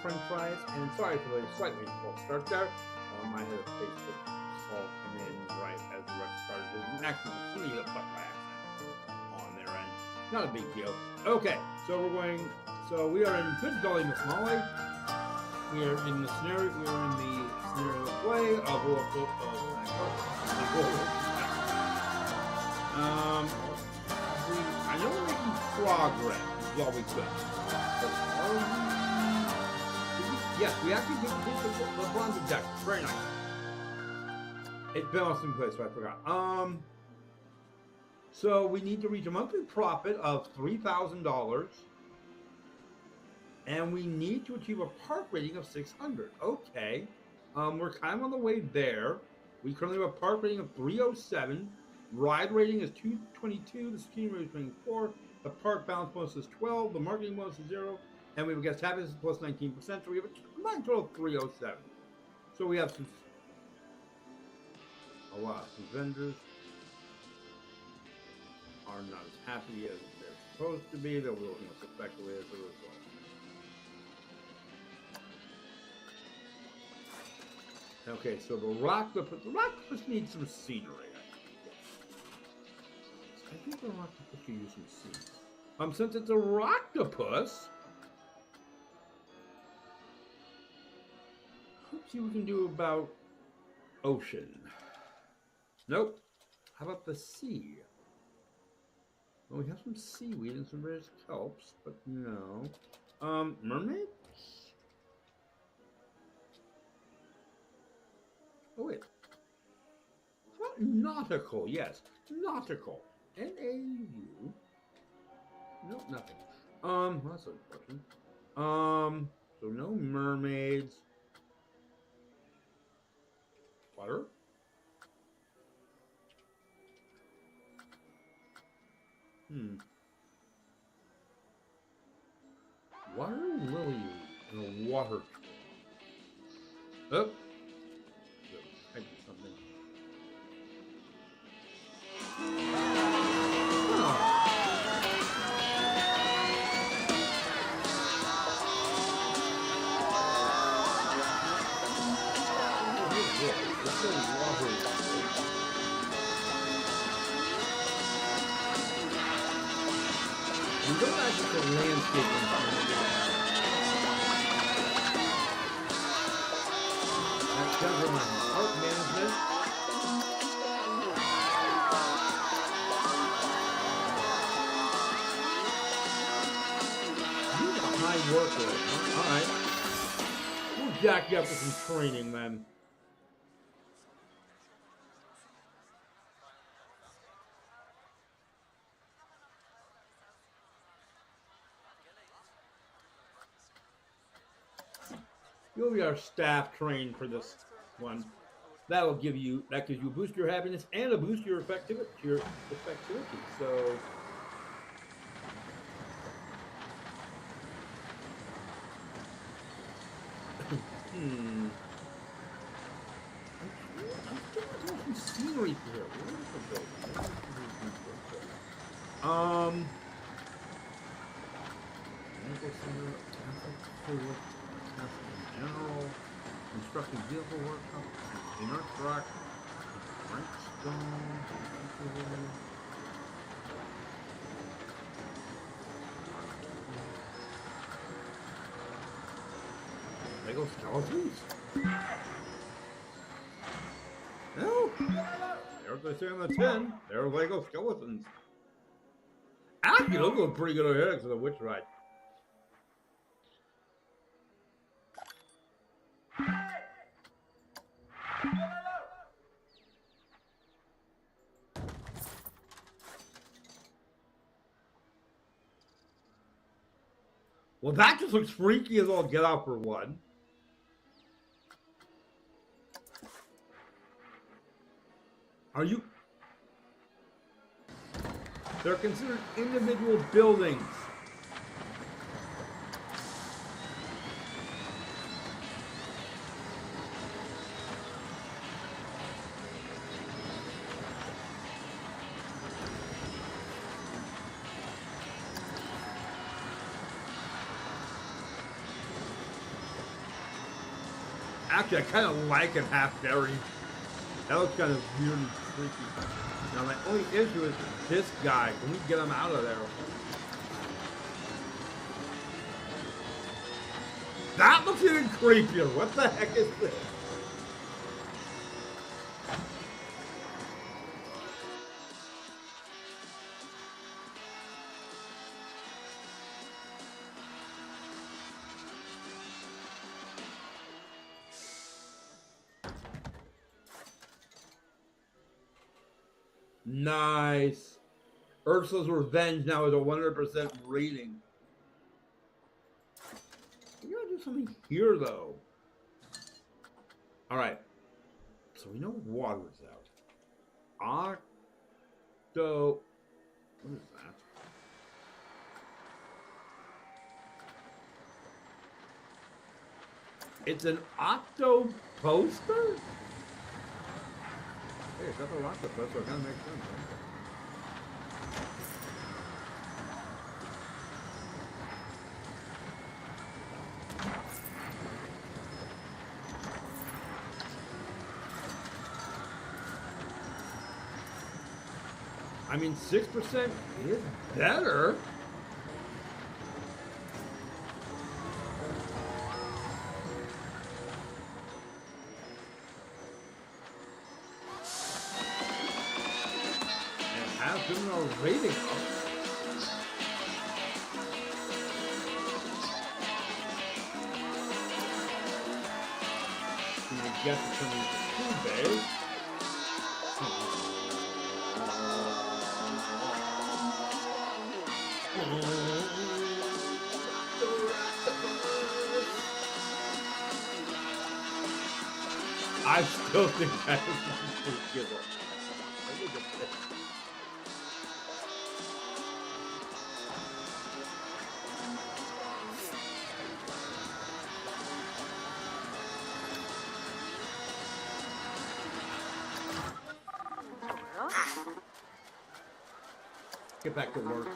French fries. And sorry for the slightly false start there. I had a Facebook call come in right as the rep started. There's an accident free up by accident on their end. Not a big deal. Okay, so we're going. So we are in Good Golly Miss Molly. We are in the scenario. We are in the scenario play of I know we're making progress as well we could. But yes, we actually did the bronze objective. Very nice. It's been awesome place, so I forgot. So we need to reach a monthly profit of $3,000. And we need to achieve a park rating of 600. Okay. We're kind of on the way there. We currently have a park rating of 307. Ride rating is 222. The skiing rating is 24. The park balance bonus is 12. The marketing bonus is 0. And we have guest happiness plus 19%. So we have a combined total of 307. So we have some vendors are not as happy as they're supposed to be. They'll be looking effectively as a result. Okay, so the octopus needs some scenery. I think the octopus could use some scenery. Since it's a octopus, let's see what we can do about ocean. Nope. How about the sea? Well, we have some seaweed and some various kelps, but no. Mermaid? Oh, wait. What? Nautical, yes. Nautical. N-A-U. Nope, nothing. Well, that's unfortunate. So no mermaids. Water? Water lily and a water troll. Oh. Something. We don't actually put landscaping. That's government art management. You're a high worker. Alright. We'll jack you up with some training, man. You'll be our staff trained for this one. That gives you a boost your happiness and a boost your effectivity. So I'm some scenery here. Where's the building? Medical center, general, constructing vehicle workshop, inner track, stone, Lego skeletons? No! There's what they say on the tin. There are Lego skeletons. Actually, those look pretty good over here to the witch ride. Well, that just looks freaky as all get out for one. Are you? They're considered individual buildings. Actually, I kind of like it half buried. That looks kind of weird and freaky. Now, my only issue is this guy. Can we get him out of there? That looks even creepier. What the heck is this? Nice. Ursula's Revenge now is a 100% rating. We gotta do something here, though. All right. So we know water's out. Octo. What is that? It's an Octo poster? Hey, it's got the octopus, so it kind of makes sense, right? I mean, 6% is better. Giving our rating up. Can we get to some of the food bays? I still think that is a good one. Get back to work.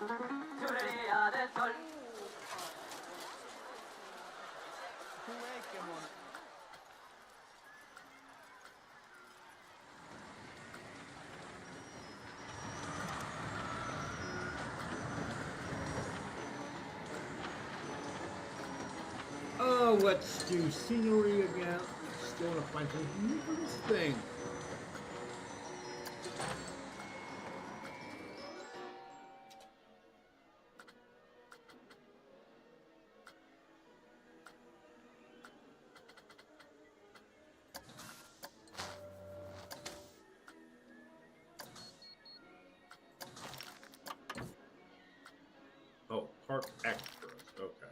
Oh, let's do scenery again. Still want to find something new for this thing. Oh, park extras. Okay.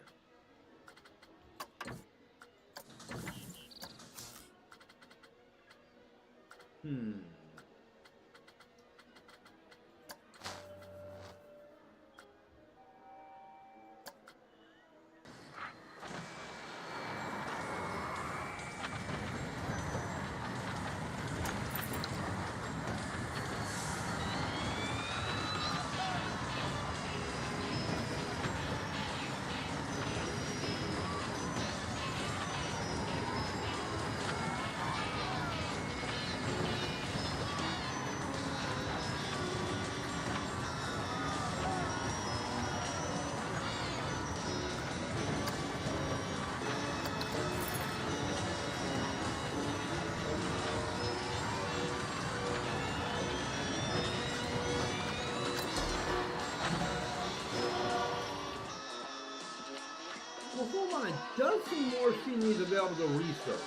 Well, hold on. It does seem more scenery available to research.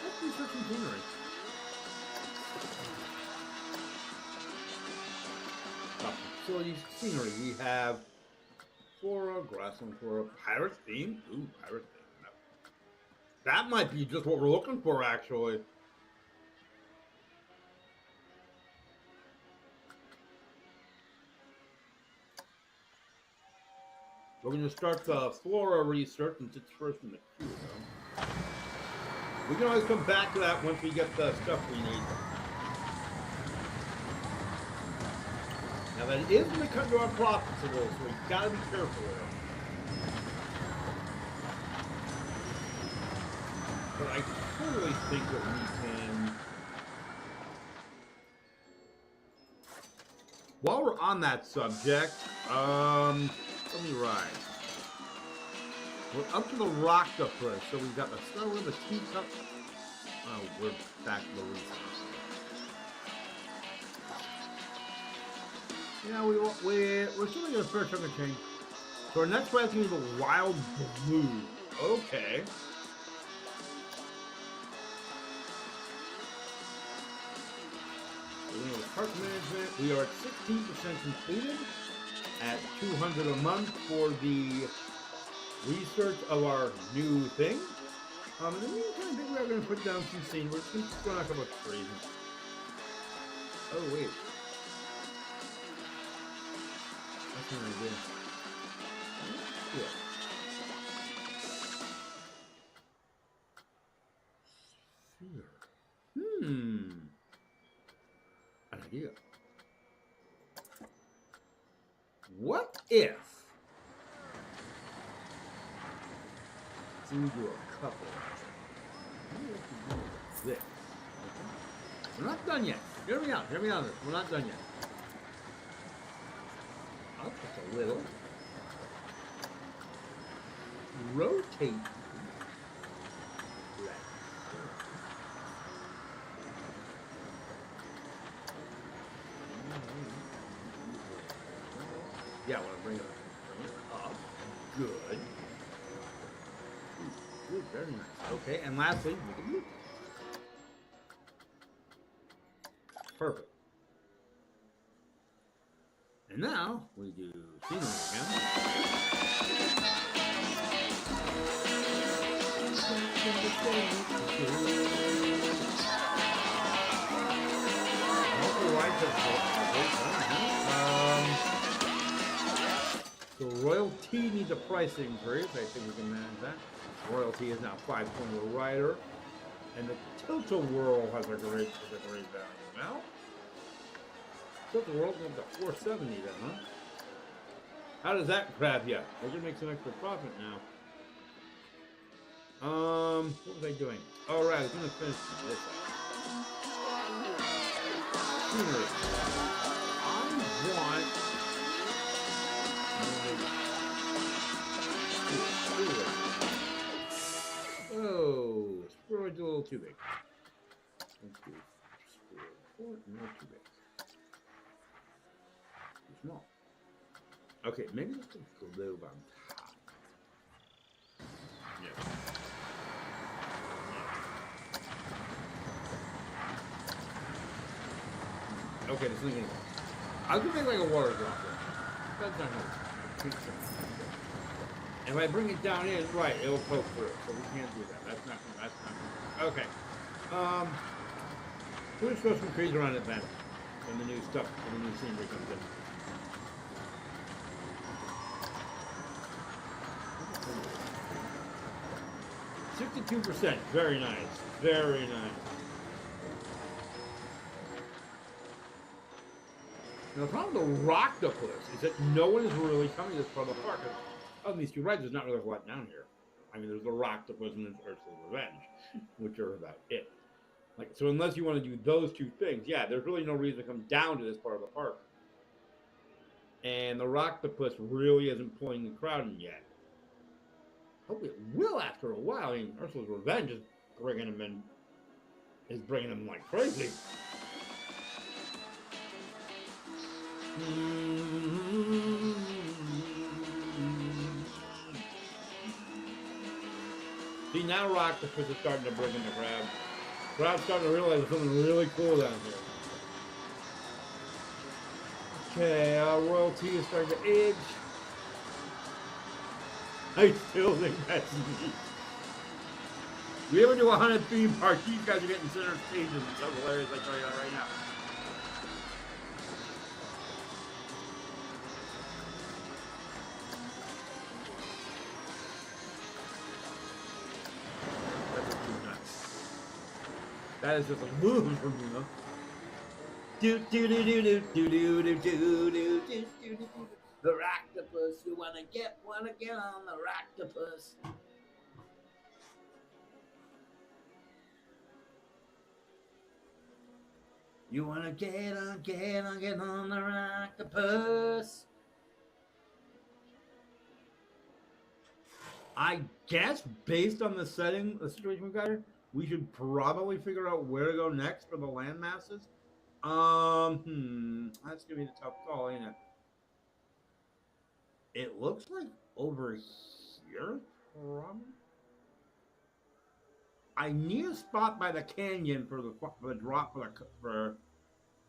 Let's research some scenery. Facilities, scenery. We have flora, grassland flora, pirate theme. Ooh, pirate theme. That might be just what we're looking for, actually. We're going to start the flora research since it's first in the queue, though. We can always come back to that once we get the stuff we need. Now that is going to come to our profits a little, so we've got to be careful with it. But I totally think that we can. While we're on that subject, let me ride. We're up to the Rocktopus, so we've got the Starwood, the Teacup. Oh, we're back to the resource. Yeah, we're still gonna get a fair chunk of change. So our next ride is gonna be the Wild Blue. Okay. Park management. We are at 16% completed at 200 a month for the research of our new thing. In the meantime, I think we are going to put down some scenery. We're just going to talk about trees. Oh wait, that's an idea. Yeah. An idea. What if we do a couple? This. We're not done yet. Hear me out. Hear me out. We're not done yet. I'll just a little. Rotate. Yeah, I want to bring it up. Good. Good, very nice. Okay, and lastly, make it blue. Perfect. And now we do scenery again. So royalty needs a price increase. I think we can manage that. Royalty is now 5.0 rider, and the Tilt-A-Whirl has a great value. Now, Tilt-A-Whirl goes to 470 then, huh? How does that grab you? We're gonna make some extra profit now. What was I doing? All right, I was gonna finish this. Scenery. I want. Oh, steroid's a little too big. Let's do steroid. Not too big. Too small. Okay, maybe let's put a globe on top. Yeah. Okay, this isn't gonna work. I was gonna make like a water dropper. That's not gonna work. And if I bring it down in, right, it'll poke through. So we can't do that. That's not gonna work. Okay. We'll just throw some trees around it then. When the new stuff, when the new scenery comes in. %. Very nice. Very nice. Now, the problem with the Rocktopus is that no one is really coming to this part of the park. Of these two rides, there's not really a lot down here. I mean, there's the Rocktopus and there's Ursula's Revenge, which are about it. Like, so unless you want to do those two things, yeah, there's really no reason to come down to this part of the park. And the Rocktopus really isn't pulling the crowd in yet. Hopefully, it will after a while. I mean, Ursula's Revenge is bringing them in. Is bringing them like crazy. See, now Rocktopus is starting to bring in the crowd. Crowd's starting to realize there's something really cool down here. Okay, royalty is starting to age. I still think that's neat. We ever do 100 theme parks, these guys are getting center stages in several areas, I tell you that right now. That is just a move from me, though. Do do do do do do do do do do do do. The Rocktopus, you wanna get on the Rocktopus. You wanna get on the octopus? I guess based on the setting, the situation we got here, we should probably figure out where to go next for the land masses. That's gonna be the tough call, ain't it? It looks like over here, probably. I need a spot by the canyon for the drop for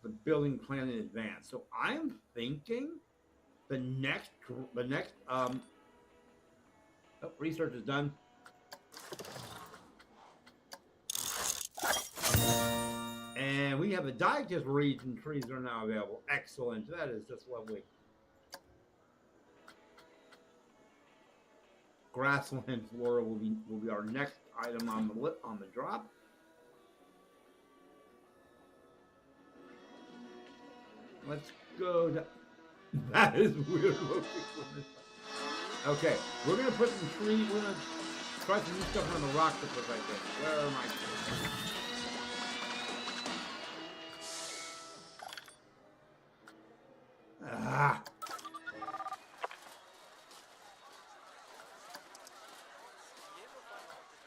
the building plan in advance. So I'm thinking the next research is done. And we have the digest region trees are now available. Excellent. That is just lovely. Grassland flora will be our next item on the drop. Let's go to that is weird looking. Okay, we're gonna put some trees. We're gonna try some new stuff on the rock to put right there. Where am I? Ah.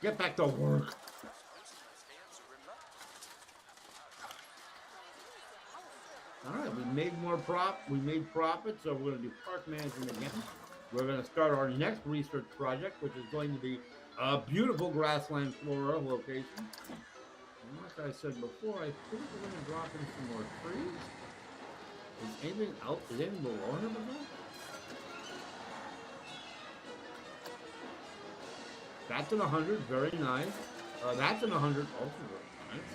Get back to work. All right, we made profit, so we're going to do park management again. We're going to start our next research project, which is going to be a beautiful grassland flora location. And like I said before, I think we're going to drop in some more trees. Is anything else? Is anything below here? That's an 100, very nice. That's an 100, also very nice.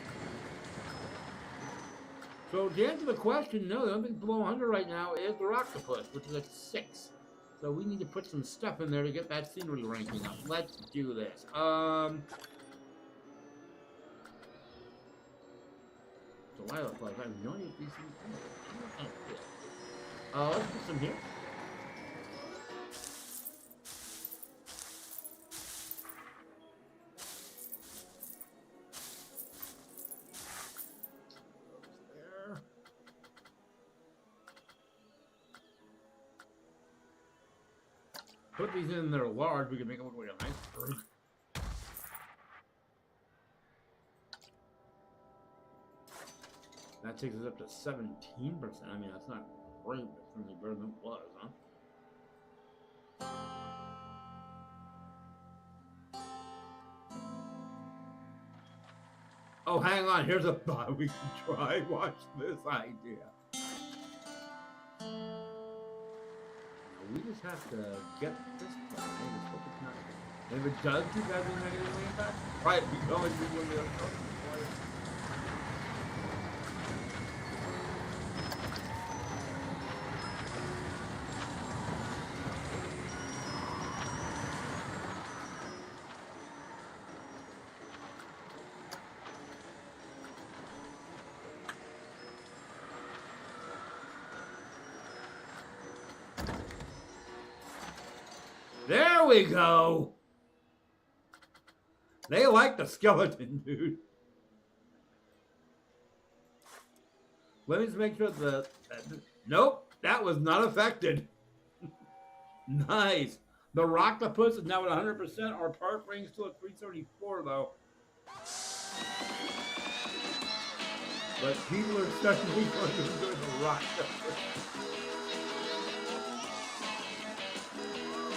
So to answer the question, no, the only thing below 100 right now is the octopus, which is at 6. So we need to put some stuff in there to get that scenery ranking up. Let's do this. Delilah flies. I have no idea if these things. Let's put some here. Put these in there large, we can make them look like a nice bird. That takes us up to 17%. I mean, that's not great, but certainly better than it was, huh? Oh, hang on. Here's a thought we can try. Watch this idea. We just have to get this done. And if it does keep having negative impact, right, we can always do one of the other stuff. There we go. They like the skeleton, dude. Let me just make sure nope, that was not affected. Nice. The octopus is now at 100%. Our park range still at 334, though. But people are starting to enjoy the octopus.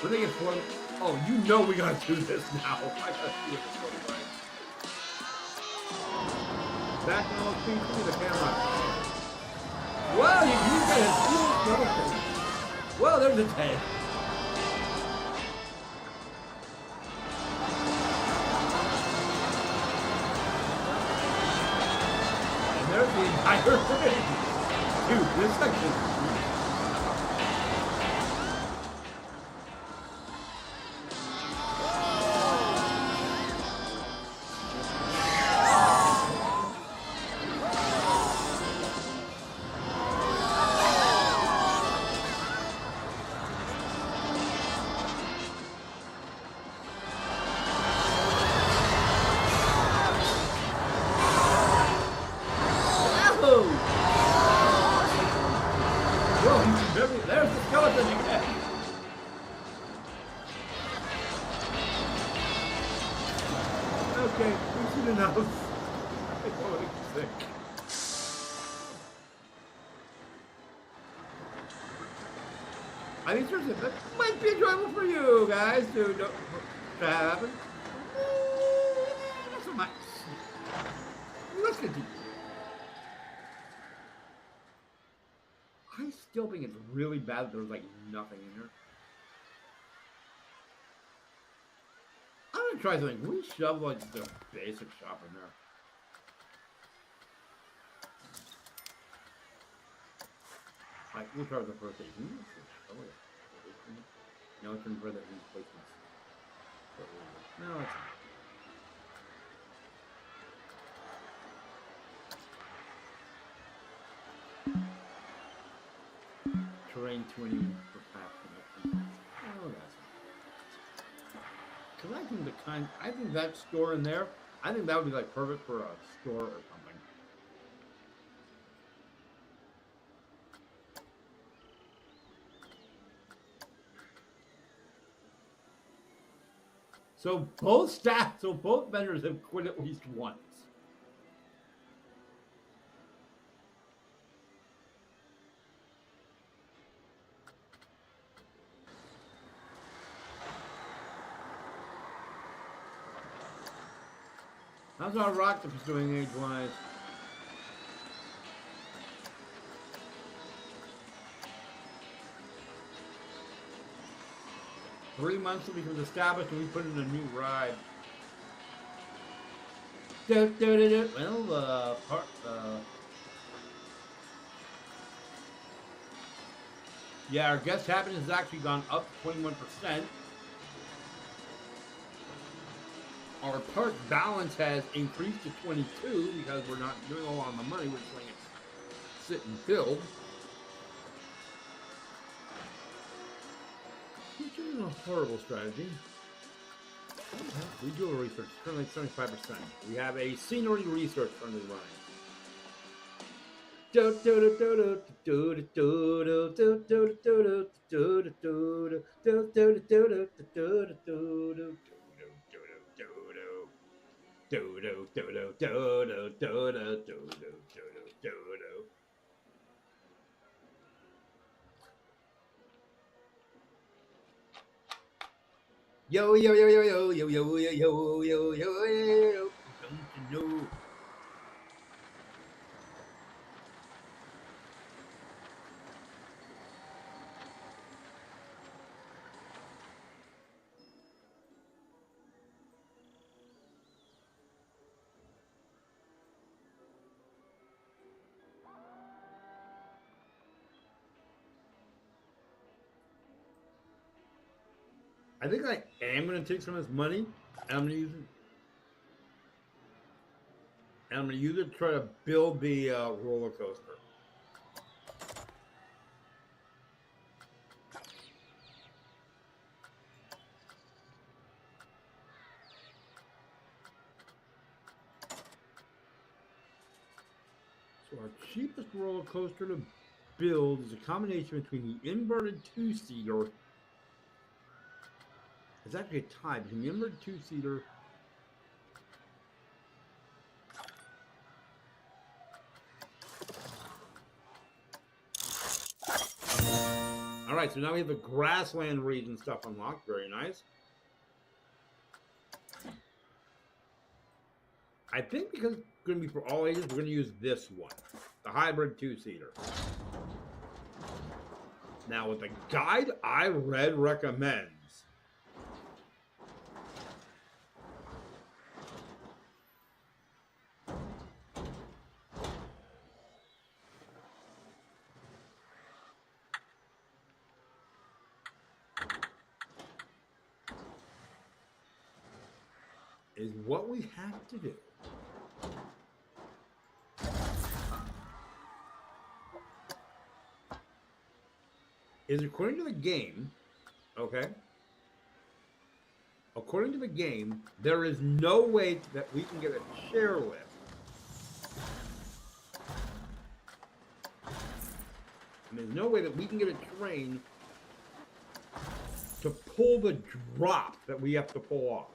When they get flooded, oh, you know we gotta do this now. I gotta do it this way. Back on the PC, the camera. Well, you got a cool skeleton. Well, there's its head. And there's the entire thing. Dude, this section. There's the skeleton again. Okay, we've seen enough. I'm going sick. I mean, seriously, that might be enjoyable for you guys to try to happen. Not so much. Let's continue. I still think it's really bad that there's like nothing in here. I'm gonna try something. Can we shove like the basic shop in there? Like, we'll try with the first station. No, it's for the replacements. No, it's not. Terrain 20 for path connection. Oh, that's not. Because I think that store in there, I think that would be like perfect for a store or something. So both vendors have quit at least once. How's our Octopus doing age-wise? Three months till becomes established and we put in a new ride. Well, yeah, our guest happiness has actually gone up 21%. Our park balance has increased to 22 because we're not doing a lot of the money. We're just letting it sit and build. Which is a horrible strategy. We do a research, currently 75%. We have a scenery research currently running. Yo, yo, yo, yo, yo, yo, yo, yo, yo, yo, yo, yo, don't you know? I think I am going to take some of this money and I'm going to use it. And I'm going to use it to try to build the roller coaster. So our cheapest roller coaster to build is a combination between the inverted two-seater. It's actually a tie between the inverted two-seater All right, so now we have the grassland region stuff unlocked. Very nice. I think because it's going to be for all ages, we're going to use this one, the hybrid two-seater. Now, what the guide I read recommends is what we have to do. Is according to the game, okay? According to the game, there is no way that we can get a chairlift I mean, there's no way that we can get a train to pull the drop that we have to pull off.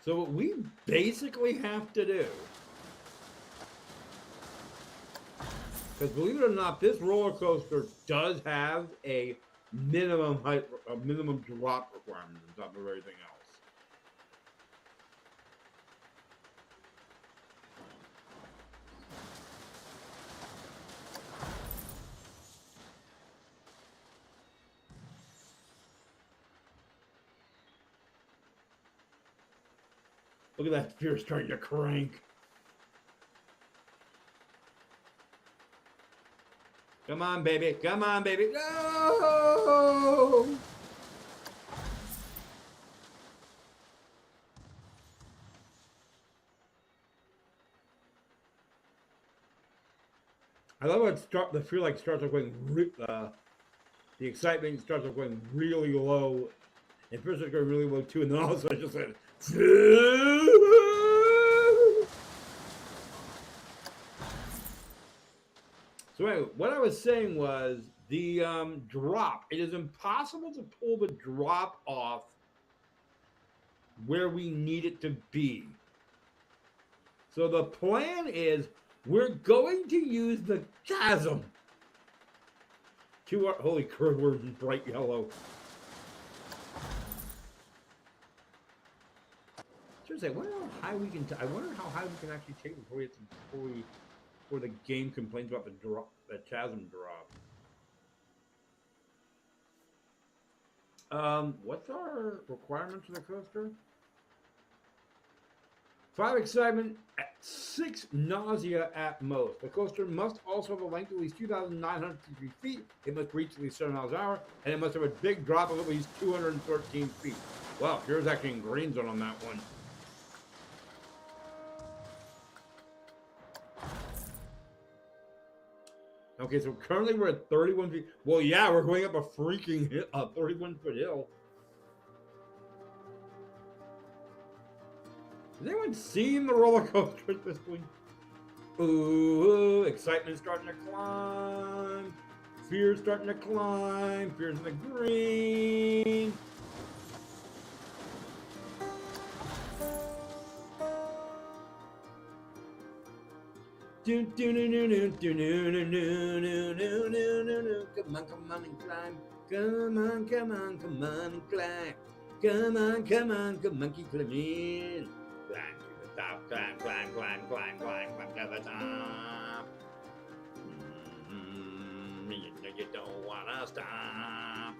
So what we basically have to do, because believe it or not, this roller coaster does have a minimum height, a minimum drop requirement on top of everything else. Look at that fear starting to crank. Come on, baby. Come on, baby. No! I love how the fear like starts off going, the excitement starts off going really low. And first it's going really low too, and then all of a sudden I just said, so anyway, what I was saying was the drop. It is impossible to pull the drop off where we need it to be. So the plan is we're going to use the chasm to our holy crud, we're bright yellow. I wonder how high we can. I wonder how high we can actually take before the game complains about the chasm drop. What's our requirement for the coaster? 5 excitement, 6 nausea at most. The coaster must also have a length of at least 2,953 feet. It must reach at least 7 miles an hour, and it must have a big drop of at least 213 feet. Wow, here's actually in green zone on that one. Okay, so currently we're at 31 feet. Well, yeah, we're going up a freaking 31-foot hill. Has anyone seen the roller coaster at this point? Ooh, excitement's starting to climb. Fear's starting to climb. Fear's in the green. Come on and climb. Come on and climb. Come on, keep climbing. Climb to the top, climb to the top. You don't wanna stop.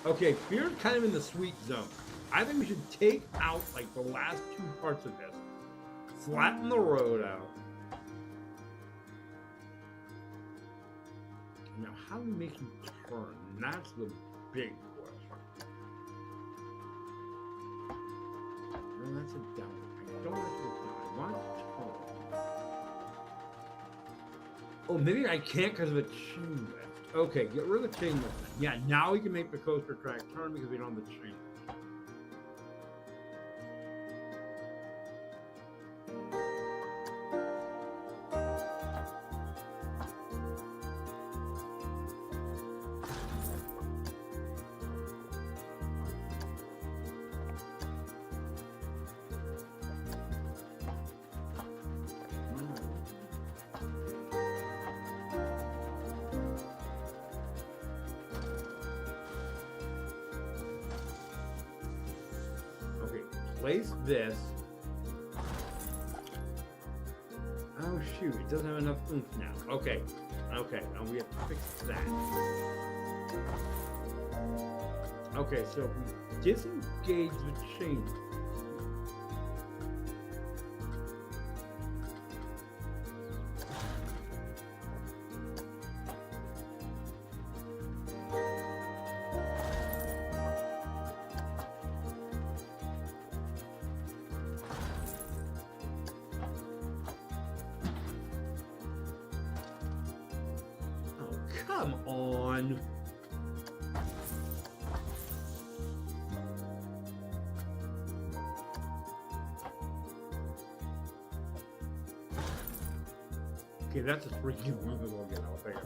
Okay, fear's kind of in the sweet zone. I think we should take out like the last 2 parts of this, flatten the road out. Now, how do we make you turn? That's the big question. No, that's a down. I don't want it to go down. I want it to turn. Oh, maybe I can't because of the chain lift. Okay, get rid of the chain lift. Yeah, now we can make the coaster track turn because we don't have the chain. Place this. Oh shoot, it doesn't have enough oomph now. Okay, now we have to fix that. Okay, so if we disengage the chain. Come on. Okay, that's a freaking one that I'll get. I'll take it.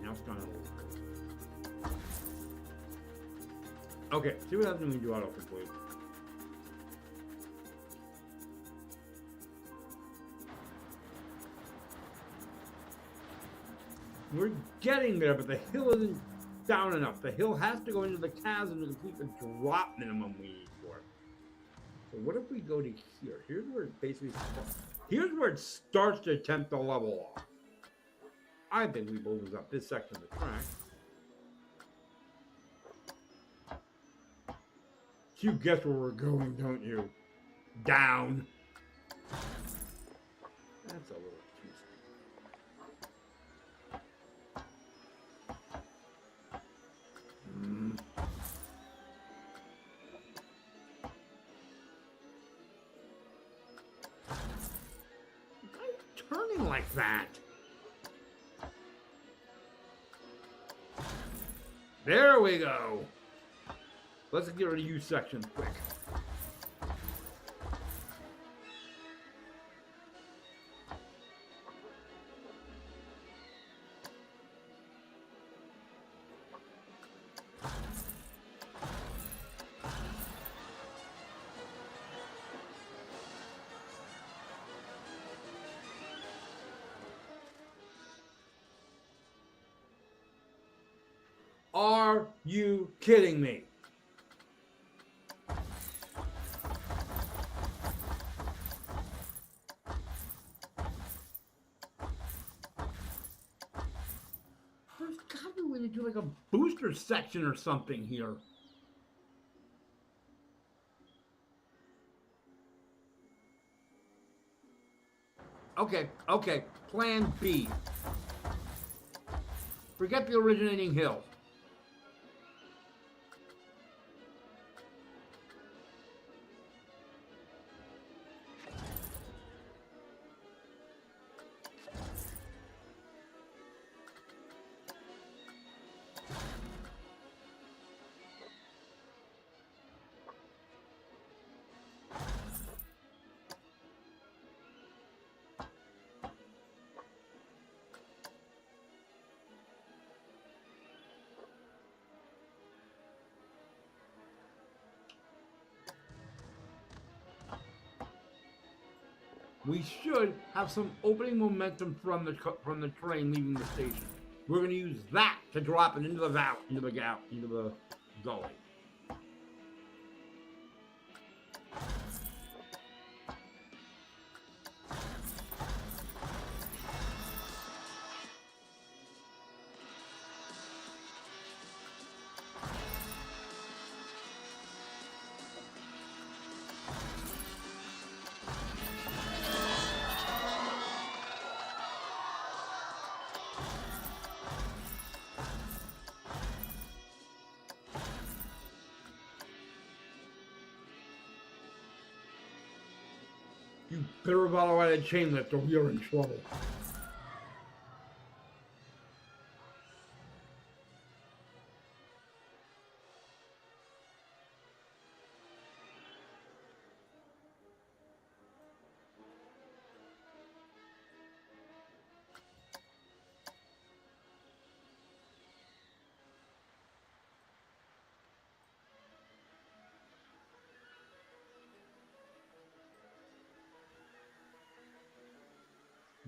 Now it's gone. Okay, see what happens when we do auto complete. We're getting there, but the hill isn't down enough. The hill has to go into the chasm to complete the drop minimum we need for it. So what if we go to here? Here's where it basically starts. Here's where it starts to attempt to level off. I think we bulldoze up this section of the track. You guess where we're going, don't you? Down. That's a little too steep. Why are you turning like that? There we go. Let's get rid of you section quick. Are you kidding me? There's got to be a way to do like a booster section or something here. Okay, okay. Plan B. Forget the originating hill. We should have some opening momentum from the train leaving the station. We're going to use that to drop it into the valley, into the gully. You better follow out that chain lift or you're in trouble.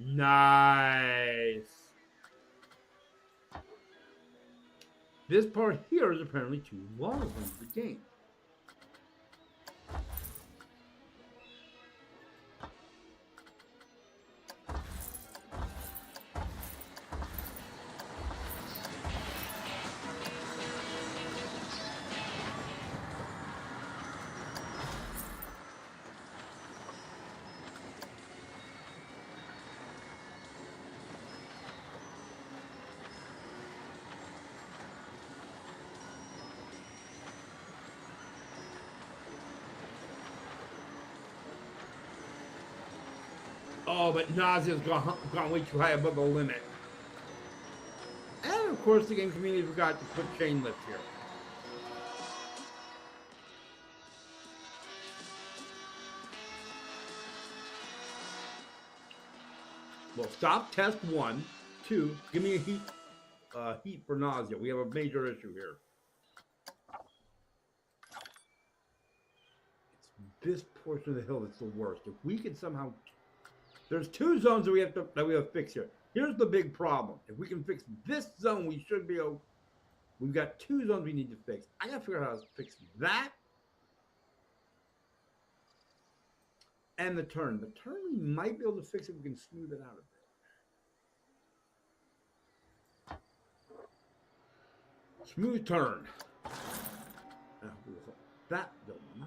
Nice. This part here is apparently too long for the game. Oh, but nausea's gone way too high above the limit. And of course, the game community forgot to put chain lift here. Well, stop test 1. 2, give me a heat for nausea. We have a major issue here. It's this portion of the hill that's the worst. If we can somehow, there's 2 zones that we have to fix here. Here's the big problem. If we can fix this zone, we should be okay. We've got 2 zones we need to fix. I gotta figure out how to fix that and the turn. The turn we might be able to fix if we can smooth it out a bit. Smooth turn. That building. No.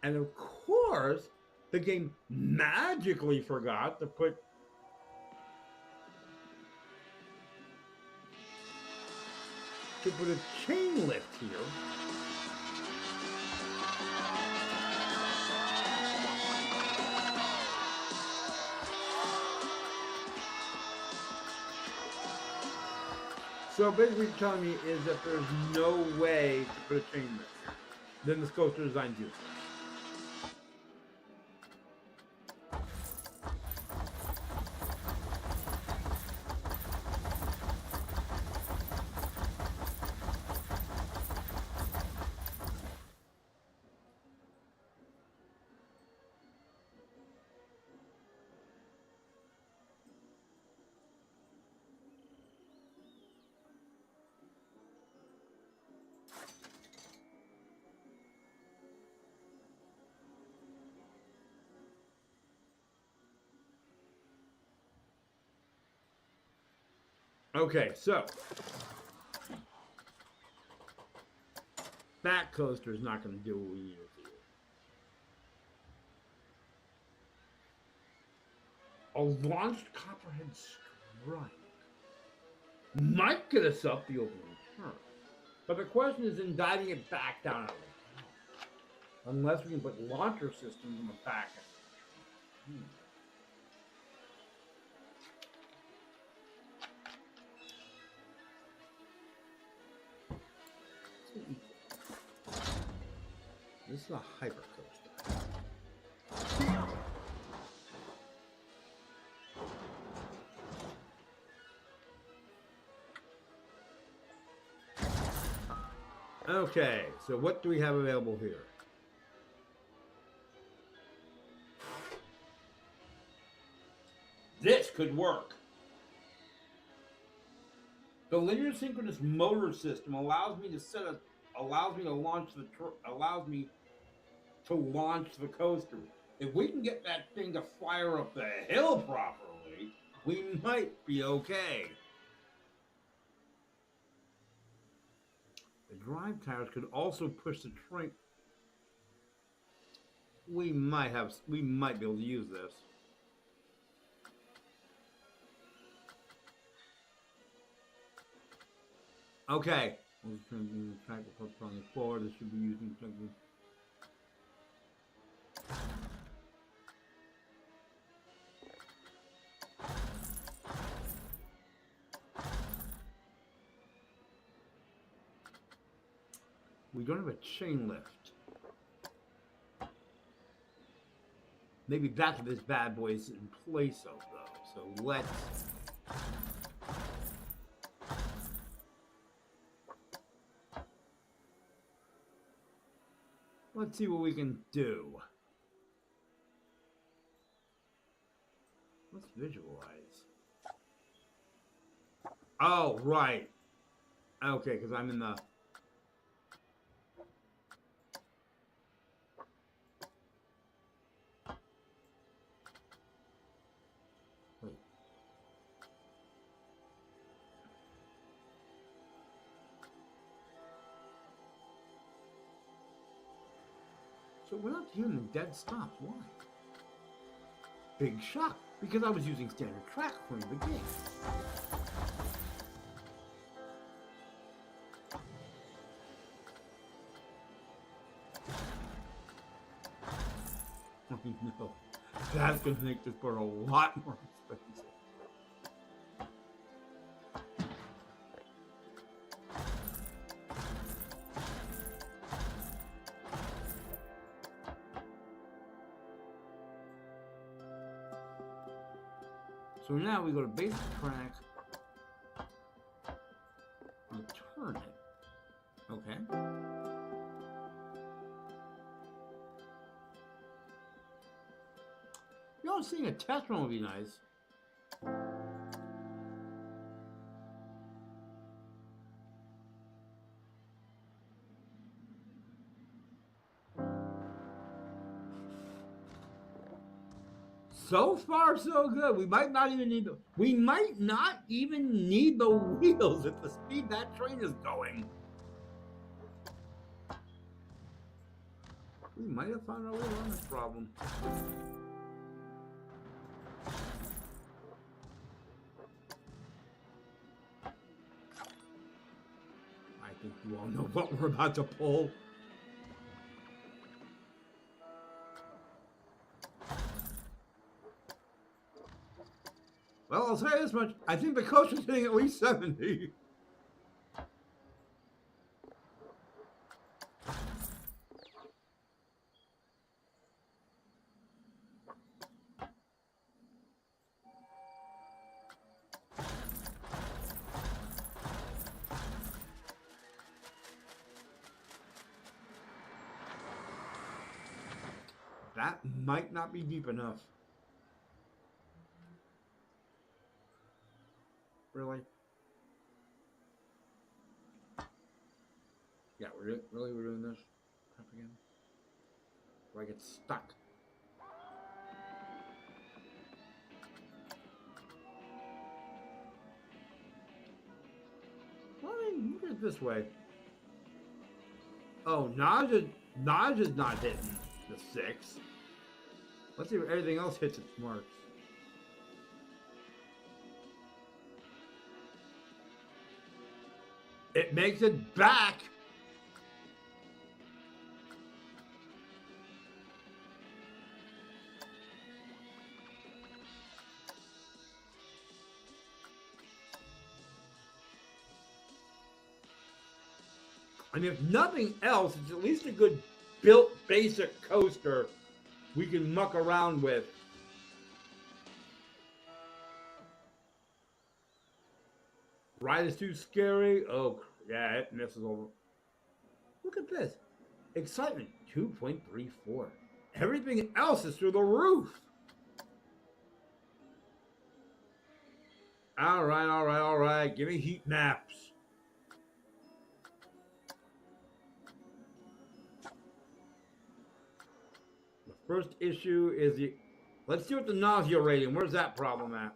And of course, the game magically forgot to put a chain lift here. So basically what you're telling me is that there's no way to put a chain lift. Then this coaster design's useless. Okay, so that coaster is not going to do what we need it to do. A launched Copperhead Strike might get us up the opening turn. But the question is in diving it back down out of the tunnel. Unless we can put launcher systems in the back end. This is a hyper coaster. Okay, so what do we have available here? This could work. The linear synchronous motor system allows me to launch the coaster. If we can get that thing to fire up the hill properly, we might be okay. The drive tires could also push the train. We might be able to use this. Okay. Track the puck on the floor. This should be using something. We don't have a chain lift. Maybe that's what this bad boy is in place of, though. So let's see what we can do. Let's visualize. Oh, right. Okay, because I'm in the... Wait. So we're not hearing the dead stops. Why? Big shock, because I was using standard track according to the game. Oh no, that's going to make this part a lot more expensive. So now we go to basic track, return it, okay. You know, seeing a test run would be nice. So far, so good. We might not even need the wheels at the speed that train is going. We might have found our way around this problem. I think you all know what we're about to pull. Well, I'll say this much. I think the coach is hitting at least 70. That might not be deep enough. Really? Yeah, we're doing this crap again? Do I get stuck? Well, I mean, look at it this way. Oh, Naj is not hitting the 6. Let's see if everything else hits its marks. It makes it back. And if nothing else, it's at least a good built basic coaster we can muck around with. Ride is too scary. Oh, yeah, it misses over. Look at this. Excitement, 2.34. Everything else is through the roof. All right. Give me heat maps. The first issue is the... Let's see what the nausea rating. Where's that problem at?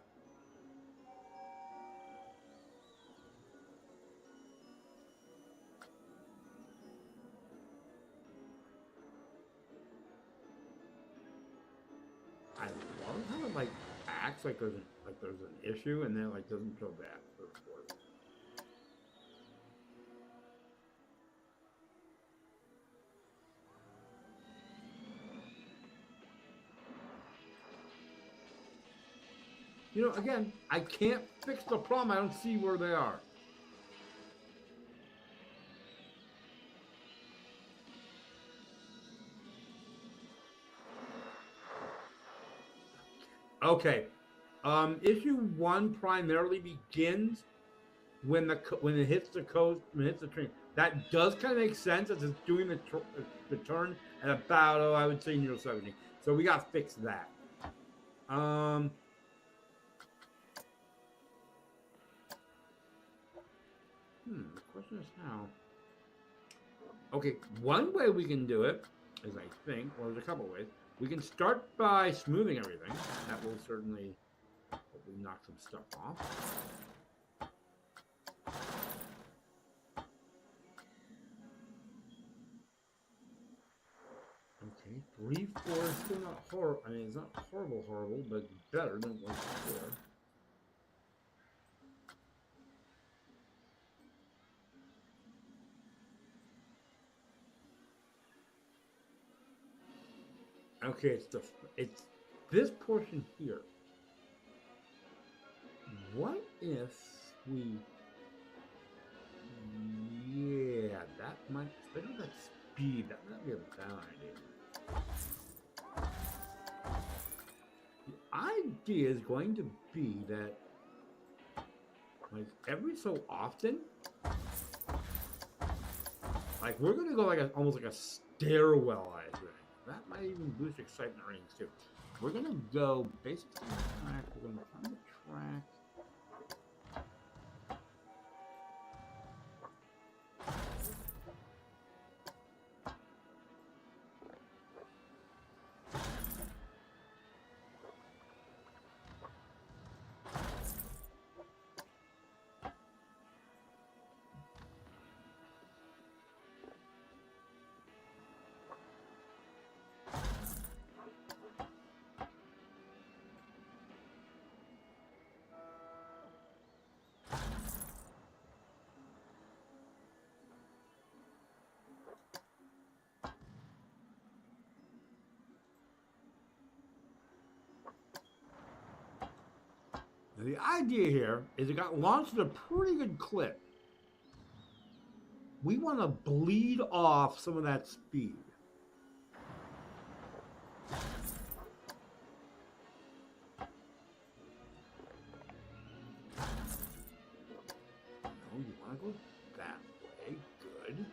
I love how it like acts like there's an issue and then like doesn't feel bad for it. You know, again, I can't fix the problem. I don't see where they are. Okay. Issue 1 primarily begins when it hits the coast, when it hits the train. That does kind of make sense as it's doing the turn at about, I would say near 70. So we got to fix that. The question is how. Okay, one way we can do it is, I think, well, there's a couple ways. We can start by smoothing everything. That will certainly hopefully knock some stuff off. Okay, 3-4 is still not horrible. I mean, it's not horrible, but it's better than it was before. Okay, it's this portion here. What if we? Yeah, that might. Especially that speed. That might be a bad idea. The idea is going to be that, like every so often, like we're gonna go like almost like a stairwell, I think. That might even boost excitement ratings too. We're gonna go basically on the track. We're gonna find the track. Now, the idea here is it got launched at a pretty good clip. We want to bleed off some of that speed. No, you want to go that way. Good.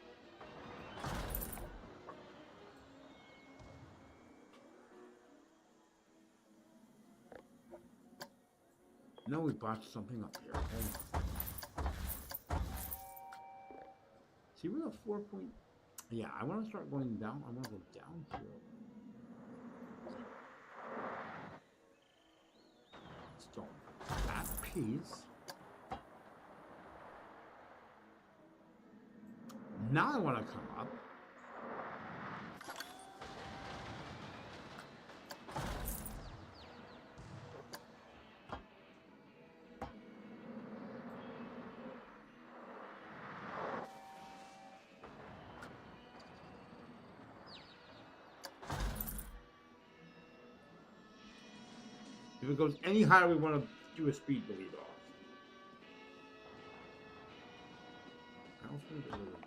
No, we botched something up here. See, we're a 4 point. Yeah, I want to start going down. I want to go down here. So that piece. Now I want to come up. If it goes any higher, we want to do a speed bleed off. I also want to get rid of this.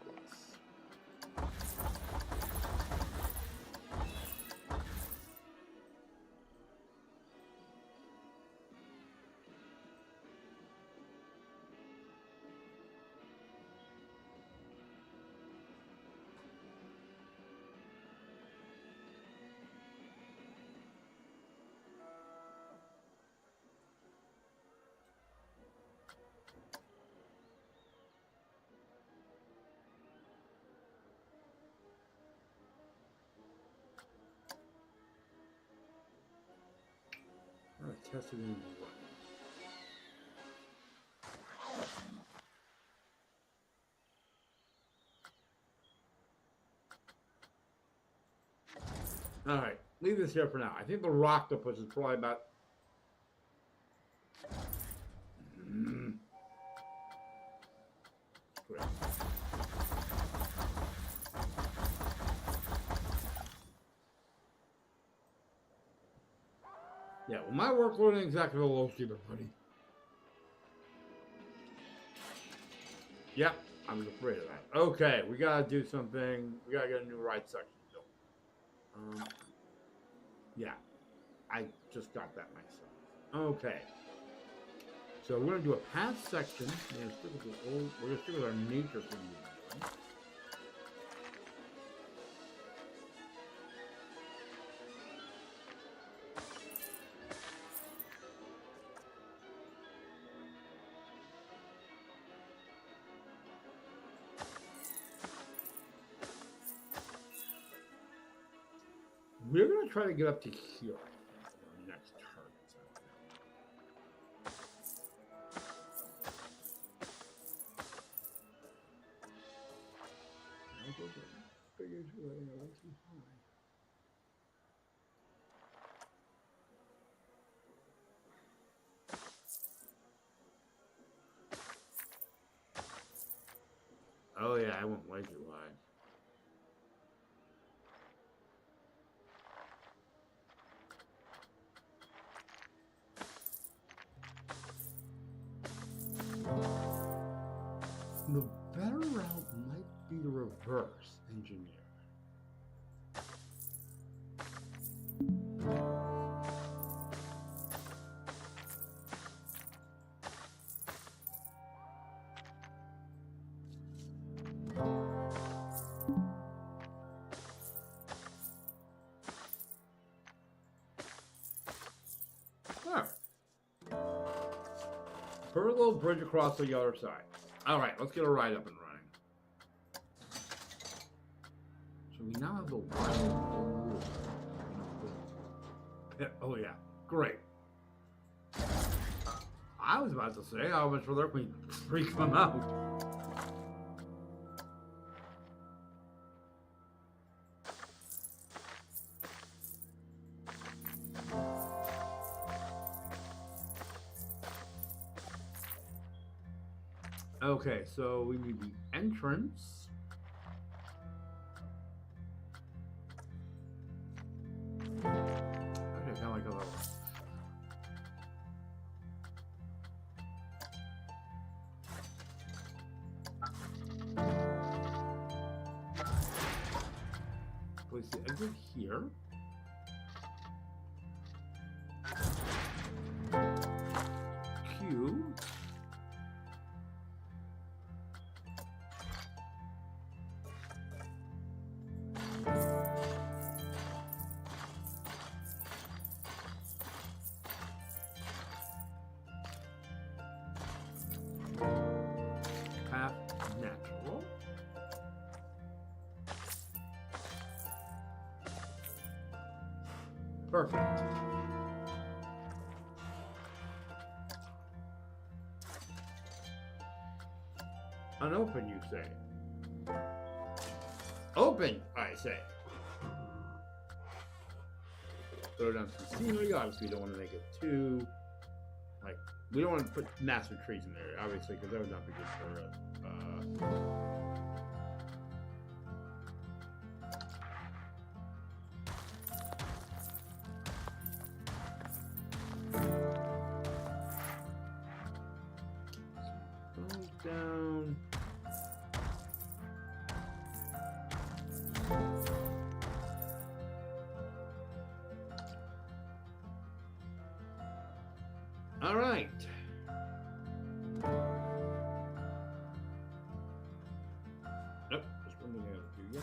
Test it in. All right, leave this here for now. I think the Rocktopus is probably about. Great. Yeah, well, my workload ain't exactly the lowest either, buddy. Yep, I was afraid of that. Okay, we gotta do something. We gotta get a new ride section built. Yeah, I just got that myself. Okay. So we're gonna do a path section. We're gonna stick with our nature thing. We're gonna try to get up to here. Our next target. Too high. Oh yeah, I went way too high. The better route might be the reverse engineer. There. Put a little bridge across the other side. All right, let's get a ride up and running. So we now have the wild. Oh yeah, great. I was about to say how much further we freak them out. Okay, so we need the entrance. Okay, kind of like a little. Place the exit here. Q. Path natural. Perfect. Unopen, you say? Open, I say. Throw down some scenery. Obviously, we don't want to make it too, like, we don't want to put massive trees in there, obviously, because that would not be good for us. Down. All right. Nope, just one thing I gotta do. Yeah.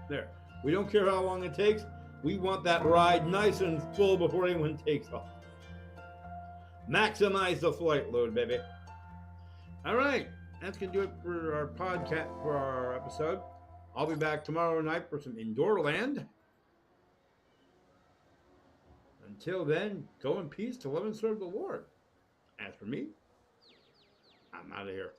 There. We don't care how long it takes. We want that ride nice and full before anyone takes off. Maximize the flight load, baby. All right. That's going to do it for our podcast, for our episode. I'll be back tomorrow night for some Indoor Land. Until then, go in peace to love and serve the Lord. As for me, I'm out of here.